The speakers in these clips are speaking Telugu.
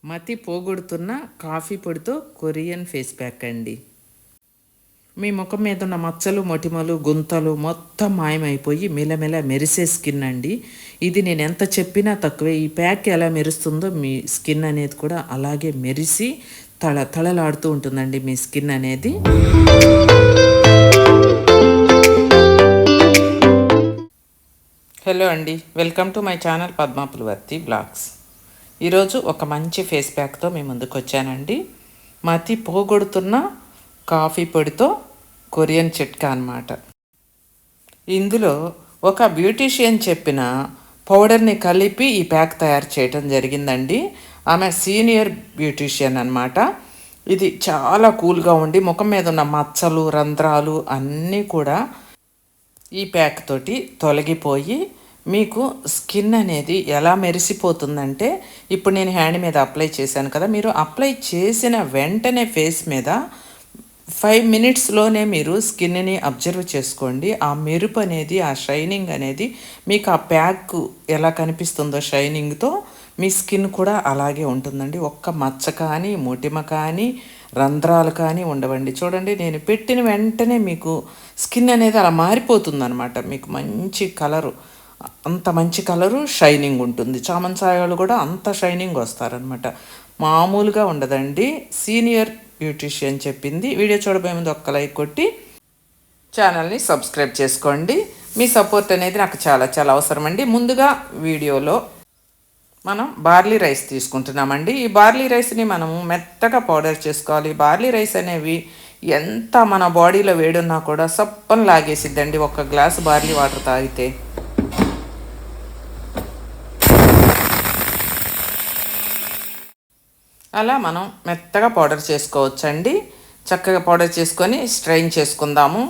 మతి పోగొడుతున్న కాఫీ పొడితో కొరియన్ ఫేస్ ప్యాక్ అండి. మీ ముఖం మీద ఉన్న మచ్చలు, మొటిమలు, గుంతలు మొత్తం మాయమైపోయి మెలమెల మెరిసే స్కిన్ అండి. ఇది నేను ఎంత చెప్పినా తక్కువే. ఈ ప్యాక్ ఎలా మెరుస్తుందో మీ స్కిన్ అనేది కూడా అలాగే మెరిసి తళతళలాడుతూ ఉంటుందండి మీ స్కిన్ అనేది. హలో అండి, welcome to my channel Padma Pulivarthi blogs. ఈరోజు ఒక మంచి ఫేస్ ప్యాక్తో మీ ముందుకు వచ్చానండి. మతి పోగొడుతున్న కాఫీ పొడితో కొరియన్ చిట్కా అన్నమాట. ఇందులో ఒక బ్యూటీషియన్ చెప్పిన పౌడర్ని కలిపి ఈ ప్యాక్ తయారు చేయటం జరిగిందండి. ఆమె సీనియర్ బ్యూటీషియన్ అన్నమాట. ఇది చాలా కూల్గా ఉండి ముఖం మీద ఉన్న మచ్చలు, రంధ్రాలు అన్నీ కూడా ఈ ప్యాక్ తోటి తొలగిపోయి మీకు స్కిన్ అనేది ఎలా మెరిసిపోతుందంటే, ఇప్పుడు నేను హ్యాండ్ మీద అప్లై చేశాను కదా, మీరు అప్లై చేసిన వెంటనే ఫేస్ మీద 5 మినిట్స్లోనే మీరు స్కిన్ని అబ్జర్వ్ చేసుకోండి. ఆ మెరుపు అనేది, ఆ షైనింగ్ అనేది మీకు ఆ ప్యాక్ ఎలా కనిపిస్తుందో షైనింగ్తో మీ స్కిన్ కూడా అలాగే ఉంటుందండి. ఒక్క మచ్చ కానీ, మొటిమ కానీ, రంధ్రాలు కానీ ఉండవండి. చూడండి, నేను పెట్టిన వెంటనే మీకు స్కిన్ అనేది అలా మారిపోతుందన్నమాట. మీకు మంచి కలరు, అంత మంచి కలరు, షైనింగ్ ఉంటుంది. చామన్ సాయాలు కూడా అంత షైనింగ్ వస్తారనమాట. మామూలుగా ఉండదండి. సీనియర్ బ్యూటీషియన్ చెప్పింది. వీడియో చూడబోయే ముందు ఒక్క లైక్ కొట్టి ఛానల్ని సబ్స్క్రైబ్ చేసుకోండి. మీ సపోర్ట్ అనేది నాకు చాలా చాలా అవసరం అండి. ముందుగా వీడియోలో మనం బార్లీ రైస్ తీసుకుంటున్నామండి. ఈ బార్లీ రైస్ని మనము మెత్తగా పౌడర్ చేసుకోవాలి. బార్లీ రైస్ అనేవి ఎంత మన బాడీలో వేడున్నా కూడా సప్పని లాగేసిద్దండి ఒక గ్లాసు బార్లీ వాటర్ తాగితే. అలా మనం మెత్తగా పౌడర్ చేసుకోవచ్చండి. చక్కగా పౌడర్ చేసుకొని స్ట్రెయిన్ చేసుకుందాము.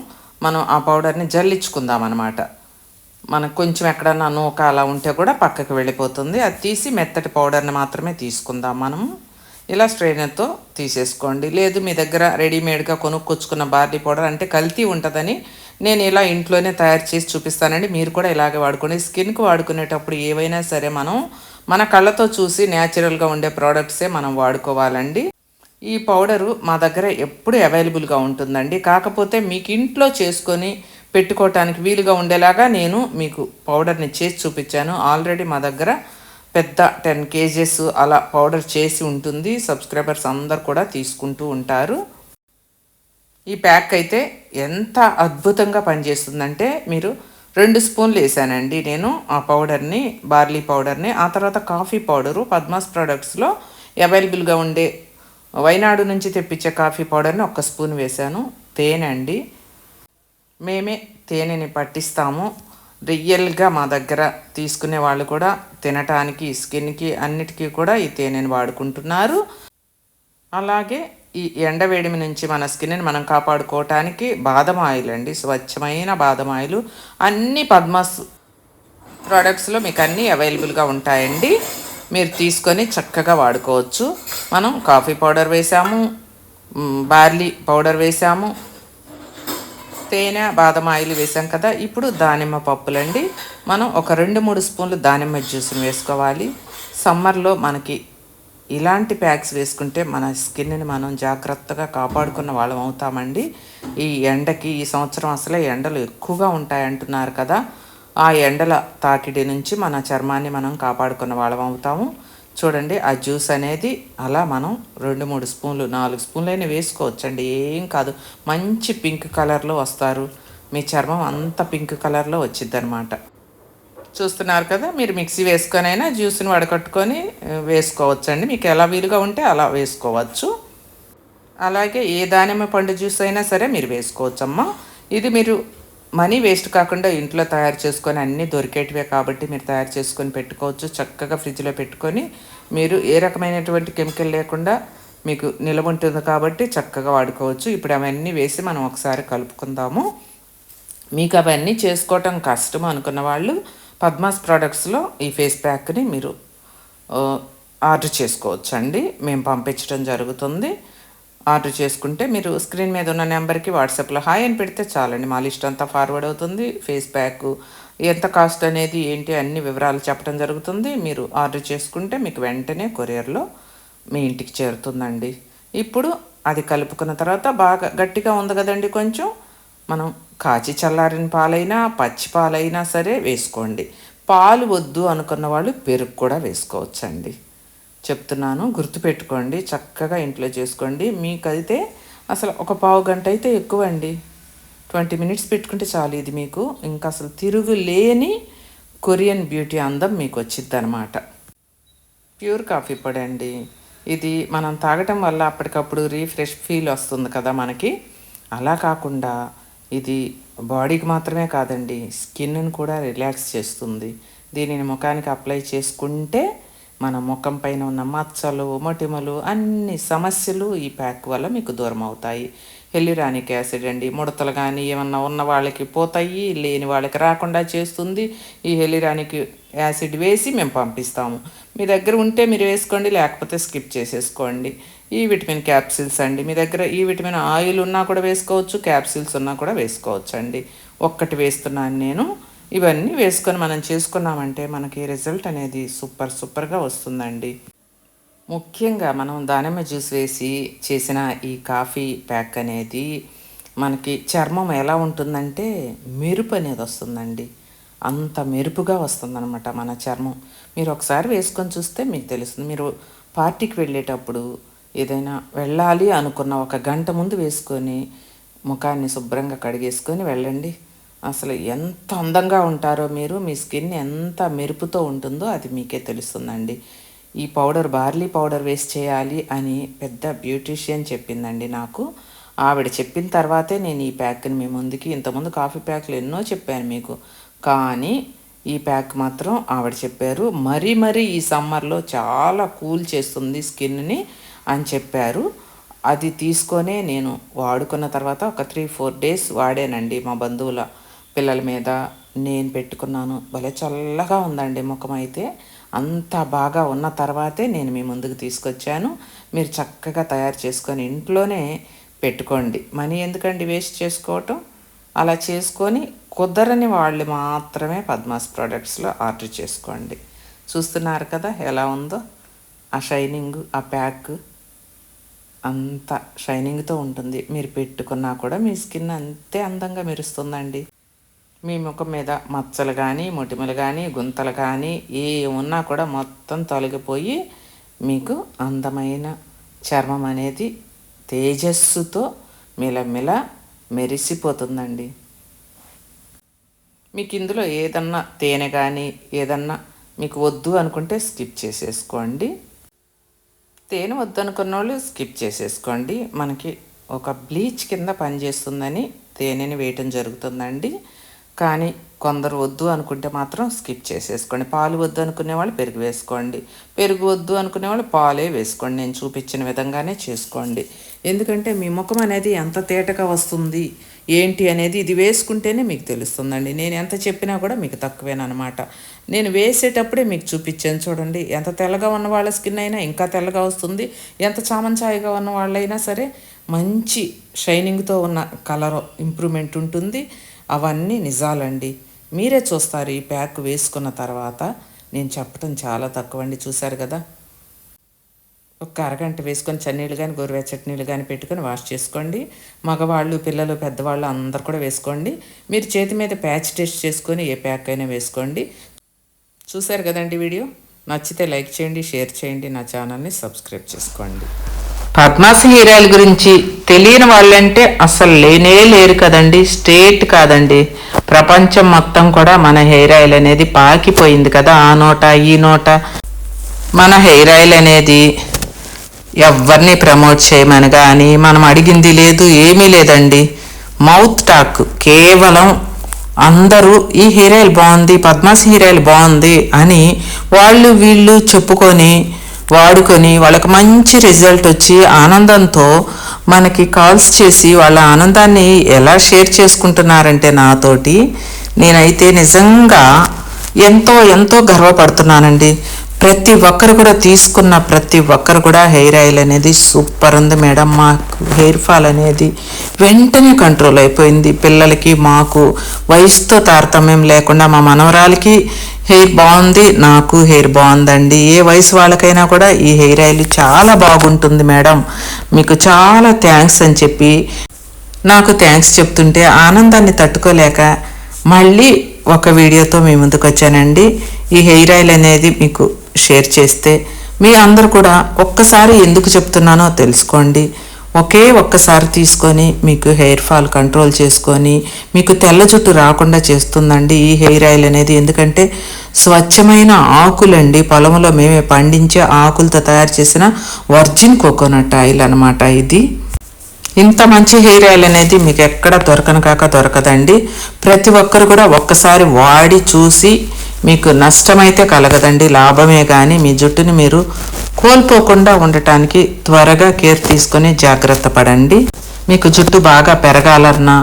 మనం ఆ పౌడర్ని జల్లించుకుందాం అన్నమాట. మనకు కొంచెం ఎక్కడన్నా నూక అలా ఉంటే కూడా పక్కకు వెళ్ళిపోతుంది. అది తీసి మెత్తటి పౌడర్ని మాత్రమే తీసుకుందాం మనము. ఇలా స్ట్రెయినర్తో తీసేసుకోండి. లేదు మీ దగ్గర రెడీమేడ్గా కొనుక్కొచ్చుకున్న బార్లీ పౌడర్ అంటే కల్తీ ఉంటుందని నేను ఇలా ఇంట్లోనే తయారు చేసి చూపిస్తానండి. మీరు కూడా ఇలాగే వాడుకోండి. స్కిన్కి వాడుకునేటప్పుడు ఏవైనా సరే మనం మన కళ్ళతో చూసి న్యాచురల్గా ఉండే ప్రోడక్ట్సే మనం వాడుకోవాలండి. ఈ పౌడరు మా దగ్గర ఎప్పుడు అవైలబుల్గా ఉంటుందండి. కాకపోతే మీకు ఇంట్లో చేసుకొని పెట్టుకోవటానికి వీలుగా ఉండేలాగా నేను మీకు పౌడర్ని చేసి చూపించాను. ఆల్రెడీ మా దగ్గర పెద్ద 10 kgs అలా పౌడర్ చేసి ఉంటుంది. సబ్స్క్రైబర్స్ అందరు కూడా తీసుకుంటూ ఉంటారు. ఈ ప్యాక్ అయితే ఎంత అద్భుతంగా పనిచేస్తుందంటే, మీరు 2 స్పూన్లు వేసానండి నేను ఆ పౌడర్ని, బార్లీ పౌడర్ని. ఆ తర్వాత కాఫీ పౌడరు పద్మాస్ ప్రొడక్ట్స్లో అవైలబుల్గా ఉండే వైనాడు నుంచి తెప్పించే కాఫీ పౌడర్ని 1 స్పూన్ వేసాను. తేనె అండి, మేమే తేనెని పట్టిస్తాము. రియల్గా మా దగ్గర తీసుకునే వాళ్ళు కూడా తినటానికి, స్కిన్కి అన్నిటికీ కూడా ఈ తేనెని వాడుకుంటున్నారు. అలాగే ఈ ఎండవేడిమి నుంచి మన స్కిన్ని మనం కాపాడుకోవటానికి బాదం ఆయిల్ అండి, స్వచ్ఛమైన బాదం ఆయిల్. అన్ని పద్మాస్ ప్రోడక్ట్స్లో మీకు అన్నీ అవైలబుల్గా ఉంటాయండి. మీరు తీసుకొని చక్కగా వాడుకోవచ్చు. మనం కాఫీ పౌడర్ వేసాము, బార్లీ పౌడర్ వేసాము, తేనె, బాదం ఆయిల్ వేసాం కదా. ఇప్పుడు దానిమ్మ పప్పులండి. మనం ఒక 2-3 స్పూన్లు దానిమ్మ జ్యూస్ని వేసుకోవాలి. సమ్మర్లో మనకి ఇలాంటి ప్యాక్స్ వేసుకుంటే మన స్కిన్ని మనం జాగ్రత్తగా కాపాడుకున్న వాళ్ళం అవుతామండి. ఈ ఎండకి ఈ సంవత్సరం అసలే ఎండలు ఎక్కువగా ఉంటాయంటున్నారు కదా. ఆ ఎండల తాకిడి నుంచి మన చర్మాన్ని మనం కాపాడుకున్న వాళ్ళం అవుతాము. చూడండి, ఆ జ్యూస్ అనేది అలా మనం 2-3 స్పూన్లు, 4 స్పూన్లైనా వేసుకోవచ్చండి. ఏం కాదు, మంచి పింక్ కలర్లో వస్తారు. మీ చర్మం అంత పింక్ కలర్లో వచ్చిద్ది అనమాట. చూస్తున్నారు కదా, మీరు మిక్సీ వేసుకొనైనా జ్యూస్ని వడకట్టుకొని వేసుకోవచ్చండి. మీకు ఎలా వీలుగా ఉంటే అలా వేసుకోవచ్చు. అలాగే ఏ దానిమ్మ పండు జ్యూస్ అయినా సరే మీరు వేసుకోవచ్చమ్మా. ఇది మీరు మనీ వేస్ట్ కాకుండా ఇంట్లో తయారు చేసుకొని, అన్నీ దొరికేటివే కాబట్టి మీరు తయారు చేసుకొని పెట్టుకోవచ్చు. చక్కగా ఫ్రిడ్జ్లో పెట్టుకొని మీరు ఏ రకమైనటువంటి కెమికల్ లేకుండా మీకు నిల్వ ఉంటుంది కాబట్టి చక్కగా వాడుకోవచ్చు. ఇప్పుడు అవన్నీ వేసి మనం ఒకసారి కలుపుకుందాము. మీకు అవన్నీ చేసుకోవటం కష్టం అనుకున్న వాళ్ళు పద్మాస్ ప్రోడక్ట్స్లో ఈ ఫేస్ ప్యాక్ని మీరు ఆర్డర్ చేసుకోవచ్చు అండి. మేము పంపించడం జరుగుతుంది. ఆర్డర్ చేసుకుంటే మీరు స్క్రీన్ మీద ఉన్న నెంబర్కి వాట్సాప్లో హాయ్ అని పెడితే చాలండి. మా లిస్ట్ అంతా ఫార్వర్డ్ అవుతుంది. ఫేస్ ప్యాక్ ఎంత కాస్ట్ అనేది ఏంటి అన్ని వివరాలు చెప్పడం జరుగుతుంది. మీరు ఆర్డర్ చేసుకుంటే మీకు వెంటనే కొరియర్లో మీ ఇంటికి చేరుతుందండి. ఇప్పుడు అది కలుపుకున్న తర్వాత బాగా గట్టిగా ఉంది కదండి, కొంచెం మనం కాచి చల్లారిన పాలైనా పచ్చి పాలైనా సరే వేసుకోండి. పాలు వద్దు అనుకున్న వాళ్ళు పెరుగు కూడా వేసుకోవచ్చండి. చెప్తున్నాను, గుర్తుపెట్టుకోండి, చక్కగా ఇంట్లో చేసుకోండి. మీకైతే అసలు ఒక పావు గంట అయితే ఎక్కువ అండి, 20 మినిట్స్ పెట్టుకుంటే చాలు. ఇది మీకు ఇంకా అసలు తిరుగులేని కొరియన్ బ్యూటీ అందం మీకు వచ్చిద్ది అనమాట. ప్యూర్ కాఫీ పొడి అండి. ఇది మనం తాగటం వల్ల అప్పటికప్పుడు రీఫ్రెష్ ఫీల్ వస్తుంది కదా మనకి. అలా కాకుండా ఇది బాడీకి మాత్రమే కాదండి, స్కిన్ను కూడా రిలాక్స్ చేస్తుంది. దీనిని ముఖానికి అప్లై చేసుకుంటే మన ముఖం పైన ఉన్న మచ్చలు, మొటిమలు, అన్ని సమస్యలు ఈ ప్యాక్ వల్ల మీకు దూరం అవుతాయి. హెల్యూరానిక్ యాసిడ్ అండి, ముడతలు కానీ ఏమన్నా ఉన్న వాళ్ళకి పోతాయి, లేని వాళ్ళకి రాకుండా చేస్తుంది. ఈ హెల్యూరానిక్ యాసిడ్ వేసి మేము పంపిస్తాము. మీ దగ్గర ఉంటే మీరు వేసుకోండి, లేకపోతే స్కిప్ చేసేసుకోండి. ఈ విటమిన్ క్యాప్సిల్స్ అండి, మీ దగ్గర ఈ విటమిన్ ఆయిల్ ఉన్నా కూడా వేసుకోవచ్చు, క్యాప్సిల్స్ ఉన్నా కూడా వేసుకోవచ్చు అండి. ఒక్కటి వేస్తున్నాను నేను. ఇవన్నీ వేసుకొని మనం చేసుకున్నామంటే మనకి రిజల్ట్ అనేది సూపర్గా వస్తుందండి. ముఖ్యంగా మనం దానిమ్మ జ్యూస్ వేసి చేసిన ఈ కాఫీ ప్యాక్ అనేది మనకి చర్మం ఎలా ఉంటుందంటే మెరుపు అనేది వస్తుందండి. అంత మెరుపుగా వస్తుందన్నమాట మన చర్మం. మీరు ఒకసారి వేసుకొని చూస్తే మీకు తెలుస్తుంది. మీరు పార్టీకి వెళ్ళేటప్పుడు ఏదైనా వెళ్ళాలి అనుకున్న ఒక గంట ముందు వేసుకొని ముఖాన్ని శుభ్రంగా కడిగేసుకొని వెళ్ళండి. అసలు ఎంత అందంగా ఉంటారో మీరు, మీ స్కిన్ ఎంత మెరుపుతో ఉంటుందో అది మీకే తెలుస్తుందండి. ఈ పౌడర్ బార్లీ పౌడర్ వేసి చేయాలి అని పెద్ద బ్యూటీషియన్ చెప్పిందండి నాకు. ఆవిడ చెప్పిన తర్వాతే నేను ఈ ప్యాక్ని మీ ముందుకి, ఇంతకుముందు కాఫీ ప్యాక్లు ఎన్నో చెప్పాను మీకు, కానీ ఈ ప్యాక్ మాత్రం ఆవిడ చెప్పారు మరీ ఈ సమ్మర్లో చాలా కూల్ చేస్తుంది స్కిన్ని అని చెప్పారు. అది తీసుకొనే నేను వాడుకున్న తర్వాత ఒక 3-4 డేస్ వాడానండి. మా బంధువుల పిల్లల మీద నేను పెట్టుకున్నాను. భలే చల్లగా ఉందండి ముఖం అయితే. అంత బాగా ఉన్న తర్వాతే నేను మీ ముందుకు తీసుకొచ్చాను. మీరు చక్కగా తయారు చేసుకొని ఇంట్లోనే పెట్టుకోండి. మనీ ఎందుకండి వేస్ట్ చేసుకోవటం. అలా చేసుకొని కుదరని వాళ్ళు మాత్రమే పద్మాస్ ప్రోడక్ట్స్లో ఆర్డర్ చేసుకోండి. చూస్తున్నారు కదా ఎలా ఉందో ఆ షైనింగ్, ఆ ప్యాక్ అంత షైనింగ్తో ఉంటుంది. మీరు పెట్టుకున్నా కూడా మీ స్కిన్ అంతే అందంగా మెరుస్తుందండి. మీ ముఖం మీద మచ్చలు కానీ, మొటిమలు కానీ, గుంతలు కానీ ఉన్నా కూడా మొత్తం తొలగిపోయి మీకు అందమైన చర్మం అనేది తేజస్సుతో మిలమిల మెరిసిపోతుందండి. మీకు ఇందులో ఏదన్నా తేనె కానీ ఏదన్నా మీకు వద్దు అనుకుంటే స్కిప్ చేసేసుకోండి. తేనె వద్దు అనుకున్న వాళ్ళు స్కిప్ చేసేసుకోండి. మనకి ఒక బ్లీచ్ కింద పనిచేస్తుందని తేనెని వేయటం జరుగుతుందండి. కానీ కొందరు వద్దు అనుకుంటే మాత్రం స్కిప్ చేసేసుకోండి. పాలు వద్దు అనుకునే వాళ్ళు పెరుగు వేసుకోండి, పెరుగు వద్దు అనుకునే వాళ్ళు పాలే వేసుకోండి. నేను చూపించిన విధంగానే చేసుకోండి. ఎందుకంటే మీ ముఖం అనేది ఎంత తేటగా వస్తుంది ఏంటి అనేది ఇది వేసుకుంటేనే మీకు తెలుస్తుందండి. నేను ఎంత చెప్పినా కూడా మీకు తక్కువేనమాట. నేను వేసేటప్పుడే మీకు చూపించాను చూడండి. ఎంత తెల్లగా ఉన్న వాళ్ళ స్కిన్ అయినా ఇంకా తెల్లగా వస్తుంది, ఎంత చామంచాయిగా ఉన్న వాళ్ళైనా సరే మంచి షైనింగ్తో ఉన్న కలర్ ఇంప్రూవ్మెంట్ ఉంటుంది. అవన్నీ నిజాలండి. మీరే చూస్తారు ఈ ప్యాక్ వేసుకున్న తర్వాత. నేను చెప్పడం చాలా తక్కువ అండి. చూశారు కదా, ఒక అరగంట వేసుకొని చన్నీళ్ళు కానీ గోరువెచ్చటి నీళ్ళు కానీ పెట్టుకొని వాష్ చేసుకోండి. మగవాళ్ళు, పిల్లలు, పెద్దవాళ్ళు అందరు కూడా వేసుకోండి. మీరు చేతి మీద ప్యాచ్ టెస్ట్ చేసుకొని ఏ ప్యాక్ అయినా వేసుకోండి. చూశారు కదండి వీడియో. నచ్చితే లైక్ చేయండి, షేర్ చేయండి, నా ఛానల్ని సబ్స్క్రైబ్ చేసుకోండి. పద్మాస్ హెయిర్ ఆయిల్ గురించి తెలియని వాళ్ళంటే అసలు లేనే లేరు కదండి. స్టేట్ కాదండి, ప్రపంచం మొత్తం కూడా మన హెయిర్ ఆయిల్ అనేది పాకిపోయింది కదా. ఆ నోట ఈ నోట మన హెయిర్ ఆయిల్ అనేది ఎవరిని ప్రమోట్ చేయమని కానీ మనం అడిగింది లేదు, ఏమీ లేదండి. మౌత్ టాక్ కేవలం అందరూ ఈ హెయిర్ ఆయిల్ బాగుంది, పద్మాస్ హెయిర్ ఆయిల్ బాగుంది అని వాళ్ళు వీళ్ళు చెప్పుకొని వాడుకొని వాళ్ళకి మంచి రిజల్ట్ వచ్చి ఆనందంతో మనకి కాల్స్ చేసి వాళ్ళ ఆనందాన్ని ఎలా షేర్ చేసుకుంటున్నారంటే నాతోటి నేనైతే నిజంగా ఎంతో గర్వపడుతున్నానండి. ప్రతి ఒక్కరు కూడా తీసుకున్న ప్రతి ఒక్కరు కూడా హెయిర్ ఆయిల్ అనేది సూపర్ ఉంది మేడం. మాకు హెయిర్ ఫాల్ అనేది వెంటనే కంట్రోల్ అయిపోయింది. పిల్లలకి మాకు వయసుతో తారతమ్యం లేకుండా మా మనవరాలకి హెయిర్ బాగుంది, నాకు హెయిర్ బాగుందండి. ఏ వయసు వాళ్ళకైనా కూడా ఈ హెయిర్ ఆయిల్ చాలా బాగుంటుంది మేడం, మీకు చాలా థ్యాంక్స్ అని చెప్పి నాకు థ్యాంక్స్ చెప్తుంటే ఆనందాన్ని తట్టుకోలేక మళ్ళీ ఒక వీడియోతో మీ ముందుకు వచ్చానండి. ఈ హెయిర్ ఆయిల్ అనేది మీకు షేర్ చేస్తే మీ అందరూ కూడా ఒక్కసారి ఎందుకు చెప్తున్నానో తెలుసుకోండి. ఒక్కసారి తీసుకొని మీకు హెయిర్ ఫాల్ కంట్రోల్ చేసుకొని మీకు తెల్ల జుట్టు రాకుండా చేస్తుందండి ఈ హెయిర్ ఆయిల్ అనేది. ఎందుకంటే స్వచ్ఛమైన ఆకులండి, పొలంలో మేమే పండించే ఆకులతో తయారు చేసిన వర్జిన్ కోకోనట్ ఆయిల్ అనమాట ఇది. ఇంత మంచి హెయిర్ ఆయిల్ అనేది మీకు ఎక్కడ దొరకదండి. ప్రతి ఒక్కరు కూడా ఒక్కసారి వాడి చూసి మీకు నష్టమైతే కలగదండి, లాభమే. కానీ మీ జుట్టుని మీరు కోల్పోకుండా ఉండటానికి త్వరగా కేర్ తీసుకొని జాగ్రత్త పడండి. మీకు జుట్టు బాగా పెరగాలన్నా,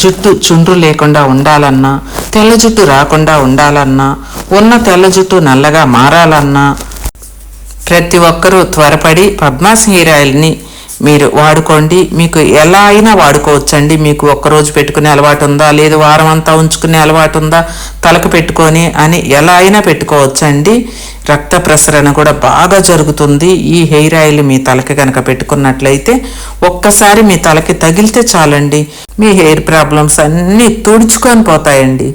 జుట్టు చుండ్రు లేకుండా ఉండాలన్నా, తెల్ల జుట్టు రాకుండా ఉండాలన్నా, ఉన్న తెల్ల జుట్టు నల్లగా మారాలన్నా ప్రతి ఒక్కరూ త్వరపడి పద్మాస్ హెయిర్ ఆయిల్ని మీరు వాడుకోండి. మీకు ఎలా అయినా వాడుకోవచ్చండి. మీకు ఒక్కరోజు పెట్టుకునే అలవాటు ఉందా, లేదు వారం అంతా ఉంచుకునే అలవాటు ఉందా, తలకు పెట్టుకొని అని ఎలా అయినా పెట్టుకోవచ్చండి. రక్త ప్రసరణ కూడా బాగా జరుగుతుంది ఈ హెయిర్ ఆయిల్ మీ తలకి కనుక పెట్టుకున్నట్లయితే. ఒక్కసారి మీ తలకి తగిలితే చాలండి, మీ హెయిర్ ప్రాబ్లమ్స్ అన్నీ తుడుచుకొని పోతాయండి.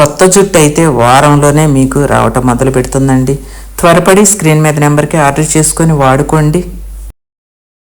కొత్త జుట్టు అయితే వారంలోనే మీకు రావటం మొదలు పెడుతుందండి. త్వరపడి స్క్రీన్ మీద నెంబర్కి ఆర్డర్ చేసుకొని వాడుకోండి.